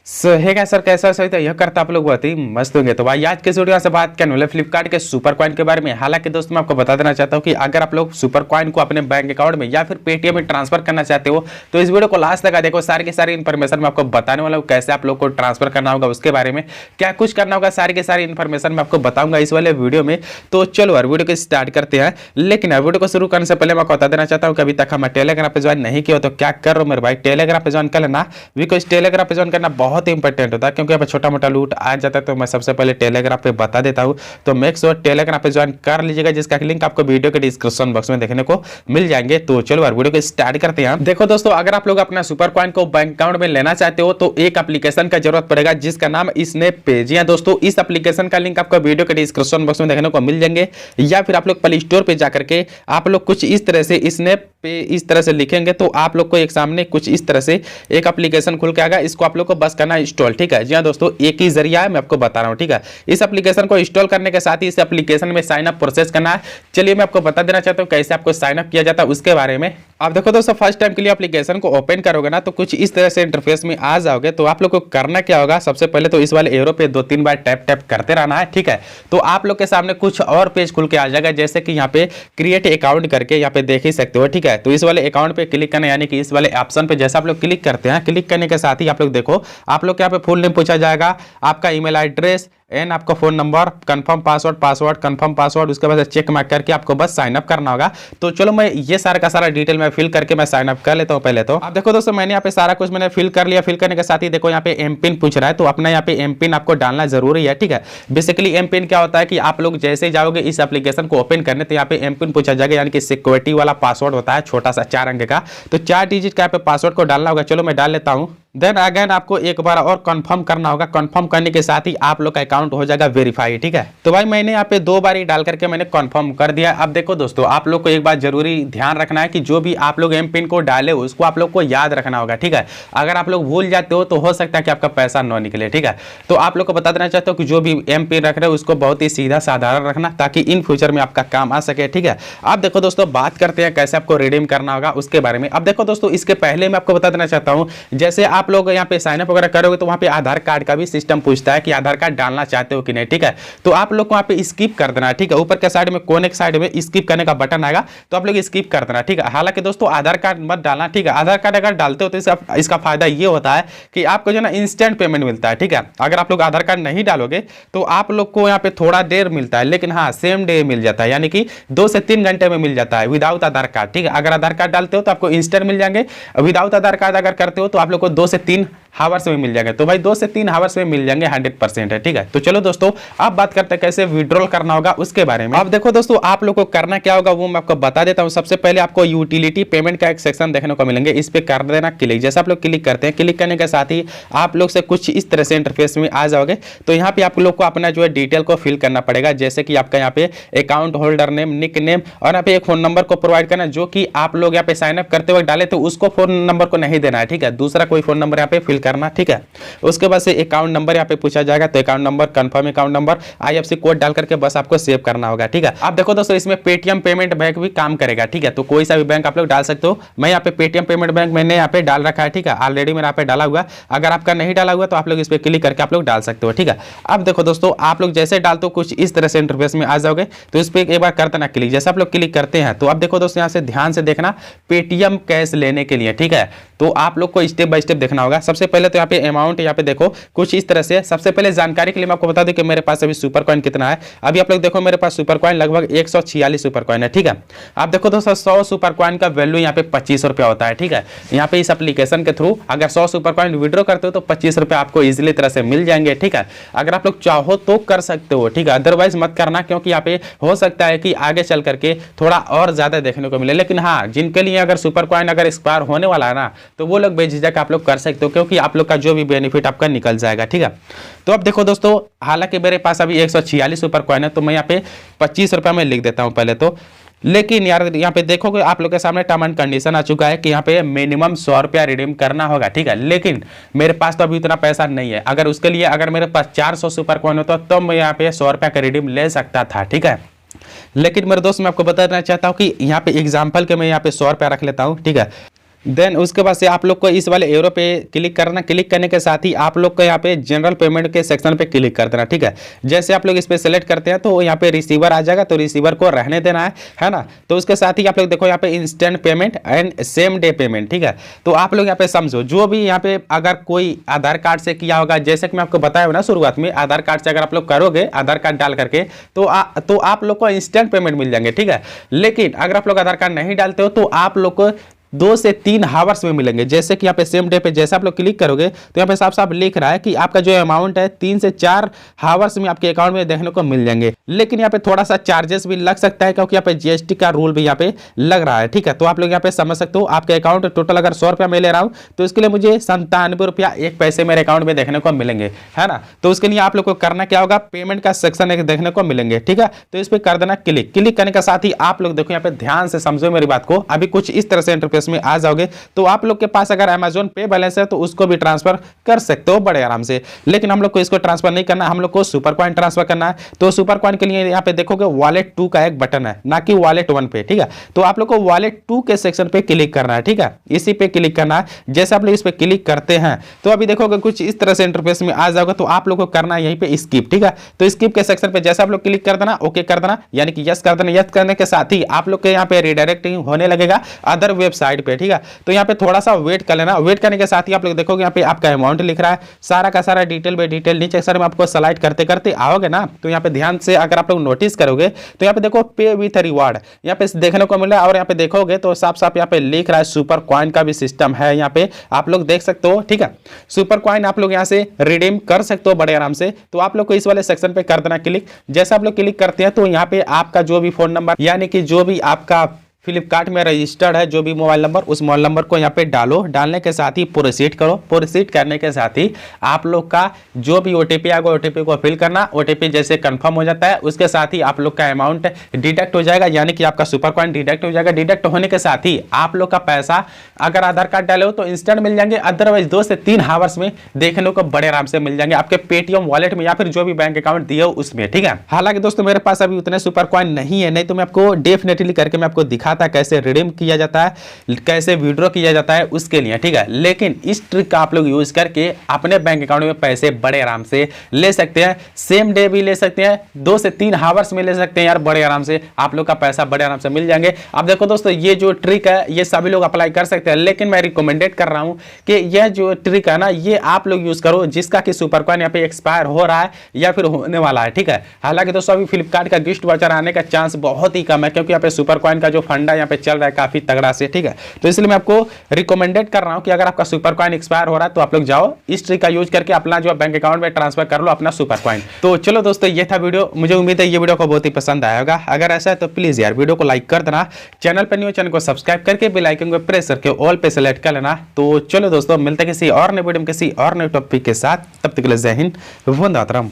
हे क्या सर, कैसा सही था यह करता आप लोग बहुत ही मस्त होंगे। तो भाई आज के वीडियो से बात करने वाले फ्लिपकार्ट के सुपर कॉइन के बारे में। हालांकि दोस्तों मैं आपको बता देना चाहता हूं कि अगर आप लोग सुपर कॉइन को अपने बैंक अकाउंट में या फिर पेटीएम में ट्रांसफर करना चाहते हो तो इस वीडियो को लास्ट तक देखो। सारी की सारी इन्फॉर्मेशन मैं आपको बताने वाला हूँ, कैसे आप लोग को ट्रांसफर करना होगा, उसके बारे में क्या कुछ करना होगा, सारी की सारी इन्फॉर्मेशन मैं आपको बताऊंगा इस वाले वीडियो में। तो चलो यार वीडियो को स्टार्ट करते हैं। लेकिन वीडियो को शुरू करने से पहले मैं बता देना चाहता हूँ कि अभी तक हमारे टेलीग्राम पे ज्वाइन नहीं किया तो क्या कर रहे हो मेरे भाई, टेलीग्राम पे ज्वाइन कर लेना। बिकॉज टेलीग्राम पे ज्वाइन करना बहुत ही इंपॉर्टेंट होता है, क्योंकि यहाँ पे छोटा मोटा लूट आ जाता है। तो मैं सबसे पहले टेलीग्राम पे बता देता हूँ, तो मेक श्योर टेलीग्राम पे ज्वाइन कर लीजिएगा, जिसका लिंक आपको वीडियो के डिस्क्रिप्शन बॉक्स में देखने को मिल जाएंगे। तो चलो यार वीडियो को स्टार्ट करते हैं। देखो दोस्तों, अगर आप लोग अपना सुपर कॉइन को बैंक अकाउंट में लेना चाहते हो तो एक एप्लीकेशन का जरूरत पड़ेगा, जिसका नाम स्नैप पे। जी हां दोस्तों, इस एप्लीकेशन का लिंक आपको वीडियो के डिस्क्रिप्शन बॉक्स में देखने को मिल जाएंगे, या फिर आप लोग प्ले स्टोर पे जाकर के आप लोग कुछ इस तरह से स्नैप पे इस तरह से लिखेंगे तो आप लोग को एक सामने कुछ इस तरह से एक एप्लीकेशन खुल के आएगा। इसको आप लोग को बस करना है इंस्टॉल। ठीक है जी हां दोस्तों, एक ही जरिया है, मैं आपको बता रहा हूं। ठीक है, इस एप्लीकेशन को इंस्टॉल करने के साथ ही इस एप्लीकेशन में साइन अप प्रोसेस करना है। चलिए मैं आपको बता देना चाहता हूं कैसे आपको साइन अप किया जाता है उसके बारे में। आप देखो दोस्तों, फर्स्ट टाइम के लिए एप्लीकेशन को ओपन करोगे ना तो कुछ इस तरह से इंटरफेस में आ जाओगे। तो आप लोग को करना क्या होगा, सबसे पहले तो इस वाले एरो पे 2-3 बार टैप टैप करते रहना है। ठीक है, तो आप लोग के सामने कुछ और पेज खुल के आ जाएगा, जैसे कि यहाँ पे क्रिएट अकाउंट करके यहाँ पे देख ही सकते हो। ठीक है, तो इस वाले अकाउंट पे क्लिक करना, यानी कि इस वाले ऑप्शन पे जैसा आप लोग क्लिक करते हैं, क्लिक करने के साथ ही आप लोग देखो, आप लोग यहाँ पे फुल नेम पूछा जाएगा, आपका ईमेल एड्रेस एंड आपका phone number, confirm password confirm password, उसके बाद चेक मार्क करके आपको बस साइन अप करना होगा। तो चलो मैं ये सारा का सारा डिटेल में फिल करके मैं साइन अप कर लेता हूँ। पहले तो आप देखो दोस्तों, मैंने यहाँ पे सारा कुछ मैंने फिल कर लिया। फिल करने के साथ ही देखो यहाँ पे एम पिन पूछ रहा है, तो अपना यहाँ पे एम पिन आपको डालना जरूरी है। ठीक है, बेसिकली एम पिन क्या होता है कि आप लोग जैसे ही जाओगे इस एप्लीकेशन को ओपन करने तो यहाँ पे एम पिन पूछा जाएगा, यानी कि सिक्योरिटी वाला पासवर्ड होता है, छोटा सा 4 अंक का। तो 4 डिजिट का यहाँ पे पासवर्ड को डालना होगा। चलो मैं डाल लेता हूँ। देन अगेन आपको एक बार और कंफर्म करना होगा। कंफर्म करने के साथ ही आप लोग का अकाउंट हो जाएगा वेरीफाई। ठीक है, तो भाई मैंने यहाँ पे 2 बार ही डाल करके मैंने कंफर्म कर दिया। अब देखो दोस्तों, आप लोग को एक बात जरूरी ध्यान रखना है कि जो भी आप लोग एम पिन को डाले उसको आप लोग को याद रखना होगा। ठीक है, अगर आप लोग भूल जाते हो तो हो सकता है कि आपका पैसा न निकले। ठीक है, तो आप लोग को बता देना चाहता हूँ कि जो भी एम पिन रख रहे हो उसको बहुत ही सीधा साधारण रखना, ताकि इन फ्यूचर में आपका काम आ सके। ठीक है, अब देखो दोस्तों, बात करते हैं कैसे आपको रिडीम करना होगा उसके बारे में। अब देखो दोस्तों, इसके पहले मैं आपको बता देना चाहता हूँ, जैसे आप लोग यहाँ पे साइन अप वगैरह करोगे तो वहां पे आधार कार्ड का भी सिस्टम पूछता है कि आधार कार्ड डालना चाहते हो कि नहीं। ठीक है, तो आप लोग को वहां पे स्किप कर देना है। ठीक है, ऊपर के साइड में कोने के साइड में स्किप करने का बटन आएगा, तो आप लोग स्किप कर देना। ठीक है, हालांकि दोस्तों आधार कार्ड मत डालना। ठीक है, आधार कार्ड अगर डालते हो तो इसका फायदा ये होता है कि आपको जो ना इंस्टेंट पेमेंट मिलता है। ठीक है, अगर आप लोग आधार कार्ड नहीं डालोगे तो आप लोग को यहाँ पे थोड़ा देर मिलता है, लेकिन हाँ सेम डे मिल जाता है, यानी कि 2 से 3 घंटे में मिल जाता है विदाउट आधार कार्ड। ठीक है, अगर आधार कार्ड डालते हो तो आपको इंस्टेंट मिल जाएंगे, विदाउट आधार कार्ड अगर करते हो तो आप लोग को 2 से 3 हावर्स में मिल जाएंगे। तो भाई 2 से 3 हावर्स में मिल जाएंगे, 100% है। ठीक है, तो चलो दोस्तों अब बात करते हैं कैसे विड्रॉल करना होगा उसके बारे में। अब देखो दोस्तों, आप लोग को करना क्या होगा वो मैं आपको बता देता हूं। सबसे पहले आपको यूटिलिटी पेमेंट का एक सेक्शन देखने को मिलेंगे, इस पे कर देना क्लिक। जैसे आप लोग क्लिक करते हैं, क्लिक करने के साथ ही आप लोग से कुछ इस तरह से इंटरफेस में आ जाओगे। तो यहाँ पे आप लोग को अपना जो है डिटेल को फिल करना पड़ेगा, जैसे कि आपका यहाँ पे account holder name, nick name, और यहाँ पे एक फोन नंबर को प्रोवाइड करना, जो कि आप लोग यहाँ पे साइन अप करते वक्त डाले तो उसको फोन नंबर को नहीं देना है। ठीक है, दूसरा कोई फोन नंबर यहाँ पे फिल करना। ठीक है, उसके बाद से अकाउंट नंबर यहाँ पे पूछा जाएगा, तो account number, confirm account number, IFSC code डाल करके बस आपको सेव करना होगा। ठीक है, आप देखो दोस्तों, इसमें पेटीएम पेमेंट बैंक भी काम करेगा। ठीक है, तो कोई सा भी बैंक आप लोग डाल सकते हो। मैं यहाँ पे पेटीएम पेमेंट बैंक मैंने यहाँ पे डाल रखा है। ठीक है, ऑलरेडी मैंने यहाँ पे डाला हुआ। अगर आपका नहीं डाला हुआ तो आप लोग इस पे क्लिक करके आप लोग डाल सकते हो। ठीक है, अब देखो दोस्तों, आप लोग जैसे डालते हो कुछ इस तरह से इंटरफेस में आ जाओगे, तो इस पे एक बार कर देना क्लिक। जैसे आप लोग क्लिक करते हैं तो अब देखो दोस्तों, यहाँ से ध्यान से देखना, पेटीएम कैश लेने के लिए। ठीक है, तो आप लोग को स्टेप बाय स्टेप देखना होगा। सबसे पहले तो यहाँ पे अमाउंट यहाँ पे देखो कुछ इस तरह से। सबसे पहले जानकारी के लिए मैं आपको बता दूं कि मेरे पास अभी सुपर कॉइन कितना है। अभी आप लोग देखो, मेरे पास सुपर कॉइन लगभग 146 सुपर कॉइन है। ठीक है, आप देखो दोस्तों, 100 सुपर कॉइन का वैल्यू यहाँ पे 25 रुपया होता है। ठीक है, यहाँ पे इस एप्लीकेशन के थ्रू अगर 100 सुपर कॉइन विड्रॉ करते हो तो 25 रुपया आपको इजिली तरह से मिल जाएंगे। ठीक है, अगर आप लोग चाहो तो कर सकते हो। ठीक है, अदरवाइज मत करना, क्योंकि यहाँ पे हो सकता है कि आगे चल करके थोड़ा और ज्यादा देखने को मिले। लेकिन हाँ, जिनके लिए अगर सुपर कॉइन अगर एक्सपायर होने वाला है ना, तो वो लोग बेझिझक आप लोग कर सकते हो, क्योंकि आप लोग का जो भी बेनिफिट आपका निकल जाएगा। ठीक है, तो अब देखो दोस्तों, हालांकि मेरे पास अभी 146 सुपर कॉइन है, तो मैं यहाँ पे 25 रुपया में लिख देता हूं पहले तो। लेकिन यार यहाँ पे देखोगे आप लोग के सामने टर्म एंड कंडीशन आ चुका है कि यहाँ पे मिनिमम 100 रुपया रिडीम करना होगा। ठीक है, लेकिन मेरे पास तो अभी उतना पैसा नहीं है। अगर उसके लिए अगर मेरे पास 400 सुपर कॉइन होता तो मैं यहाँ पे 100 रुपया का रिडीम ले सकता था। ठीक है, लेकिन मेरे दोस्त मैं आपको बताना चाहता हूँ कि यहाँ पे एग्जाम्पल के मैं यहाँ पे 100 रुपया रख लेता हूँ। ठीक है, देन उसके बाद से आप लोग को इस वाले एरो पे क्लिक करना। क्लिक करने के साथ ही आप लोग को यहाँ पे जनरल पेमेंट के सेक्शन पे क्लिक कर देना, ठीक है। जैसे आप लोग इस पे सेलेक्ट करते हैं तो यहाँ पे रिसीवर आ जाएगा, तो रिसीवर को रहने देना है ना। तो उसके साथ ही आप लोग देखो यहाँ पे instant payment and same day payment, ठीक है। तो आप लोग यहाँ पे समझो, जो भी यहाँ पे अगर कोई आधार कार्ड से किया होगा, जैसे कि मैं आपको बताया हूं ना शुरुआत में, आधार कार्ड से अगर आप लोग करोगे आधार कार्ड डाल करके तो आप लोग को इंस्टेंट पेमेंट मिल जाएंगे, ठीक है। लेकिन अगर आप लोग आधार कार्ड नहीं डालते हो तो आप लोग को 2 से 3 हावर्स में मिलेंगे। जैसे कि यहाँ पे सेम डे पे जैसे आप लोग क्लिक करोगे तो यहाँ पे साफ साफ लिख रहा है कि आपका जो अमाउंट है 3 से 4 हावर्स में आपके अकाउंट में देखने को मिल जाएंगे। लेकिन यहाँ पे थोड़ा सा चार्जेस भी लग सकता है, क्योंकि यहाँ पे जीएसटी का रूल भी यहाँ पे लग रहा है, ठीक है। तो आप लोग यहाँ पे समझ सकते हो, आपके अकाउंट टोटल अगर 100 रुपया मैं ले रहा हूँ तो इसके लिए मुझे 97 रुपया 1 पैसे मेरे अकाउंट में देखने को मिलेंगे, है ना। तो उसके लिए आप लोग को करना क्या होगा, पेमेंट का सेक्शन एक देखने को मिलेंगे, ठीक है। तो इस पर कर देना क्लिक। क्लिक करने के साथ ही आप लोग देखो यहाँ पे ध्यान से समझो मेरी बात को, अभी कुछ इस तरह से इंटरफेस में आ जाओगे। तो आप लोग के पास अगर Amazon पे बैलेंस है तो उसको भी ट्रांसफर कर सकते हो बड़े आराम से। लेकिन हम लोग को इसको ट्रांसफर नहीं करना, हम लोग को सुपर कॉइन ट्रांसफर करना है। तो सुपर कॉइन के लिए यहाँ पे देखोगे वॉलेट 2 का एक बटन है, ना कि वॉलेट 1 पे, ठीक है। तो आप लोग को वॉलेट 2 के सेक्शन पे क्लिक करना है, ठीक है। इसी पे क्लिक करना है। जैसे आप लोग इस पे क्लिक करते हैं तो अभी देखोगे कुछ इस तरह से इंटरफेस में आ जाओगे। तो आप लोग को करना है यहीं पे स्किप, ठीक है। तो स्किप के सेक्शन पे जैसे आप लोग क्लिक कर देना, ओके कर देना, यानी कि यस कर देना। यस करने के साथ ही आप लोग के यहाँ पे रिडायरेक्टिंग होने लगेगा अदर वेबसाइट पे, ठीक है। तो यहाँ पे थोड़ा सा वेट कर लेना। वेट करने के साथ ही आप लोग देखोगे यहाँ पे आपका अमाउंट लिख रहा है, सारा का सारा डिटेल बाय डिटेल नीचे सर में आपको स्लाइड करते करते आओगे ना। तो यहाँ पे ध्यान से अगर आप लोग नोटिस करोगे तो यहाँ पे देखो पे विथ रिवार्ड यहाँ पे देखने को मिल रहा है। और यहाँ पे देखोगे तो साफ साफ यहाँ पे लिख रहा है सुपर कॉइन का भी सिस्टम है, यहाँ पे आप लोग देख सकते हो, ठीक है। सुपर कॉइन आप लोग यहाँ से रिडीम कर सकते हो बड़े आराम से। तो आप लोग को इस वाले सेक्शन पे कर देना क्लिक। जैसे आप लोग क्लिक करते हैं तो यहाँ पे आपका जो भी फोन नंबर, यानी कि जो भी आपका फ्लिपकार्ट में रजिस्टर्ड है जो भी मोबाइल नंबर, उस मोबाइल नंबर को यहाँ पे डालो। डालने के साथ ही प्रोसीड करो। प्रोसीड करने के साथ ही आप लोग का जो भी ओटीपी आएगा ओटीपी को फिल करना। ओटीपी जैसे कंफर्म हो जाता है उसके साथ ही आप लोग का अमाउंट डिडक्ट हो जाएगा, यानी कि आपका सुपर कॉइन डिडक्ट हो जाएगा। डिडक्ट होने के साथ ही आप लोग का पैसा अगर आधार कार्ड डाले हो तो इंस्टेंट मिल जाएंगे, अदरवाइज 2 से 3 हावर्स में देखने को बड़े आराम से मिल जाएंगे आपके पेटीएम वॉलेट में या फिर जो भी बैंक अकाउंट दिए हो उसमें, ठीक है। हालांकि दोस्तों मेरे पास अभी उतने सुपर कॉइन नहीं है, नहीं तो मैं आपको डेफिनेटली करके मैं आपको दिखाता कैसे रिडीम किया जाता है, कैसे विड्रॉ किया जाता है उसके लिए, ठीक है। लेकिन इस ट्रिक का आप लोग यूज करके अपने बैंक अकाउंट में पैसे बड़े आराम से ले सकते हैं। सेम डे भी ले सकते हैं, 2 से 3 हावर्स में ले सकते हैं यार, बड़े आराम से आप लोग का पैसा बड़े आराम से मिल जाएंगे। अब देखो दोस्तों ये जो ट्रिक है ये सभी लोग अप्लाई कर सकते हैं, लेकिन मैं रिकमेंडेड कर रहा हूं कि यह जो ट्रिक है ना ये आप लोग यूज करो जिसका कि सुपर कॉइन यहाँ पे एक्सपायर हो रहा है या फिर होने वाला है, ठीक है। हालांकि दोस्तों अभी फ्लिपकार्ट का गिफ्ट वाउचर आने का चांस बहुत ही कम है, क्योंकि यहाँ पे सुपर कॉइन का जो फंडा यहाँ पे चल रहा है काफी तगड़ा से, ठीक है। तो इसलिए मैं आपको रिकमेंडेड कर रहा हूं कि अगर आपका सुपर कॉइन एक्सपायर हो रहा है तो आप लोग जाओ इस ट्रिक का यूज करके अपना जो बैंक अकाउंट में ट्रांसफर कर लो अपना सुपर कॉइन। तो चलो दोस्तों ये था वीडियो, मुझे उम्मीद है ये वीडियो को बहुत ही पसंद आया होगा। अगर ऐसा है तो प्लीज यार वीडियो को लाइक कर देना, चैनल पर न्यू चैनल को सब्सक्राइब करके बेल आइकन को प्रेस करके ऑल पे सेलेक्ट कर लेना। तो चलो दोस्तों मिलते हैं किसी और नए वीडियो में किसी और नए टॉपिक के साथ, तब तक के लिए जय हिंद, वंदे मातरम।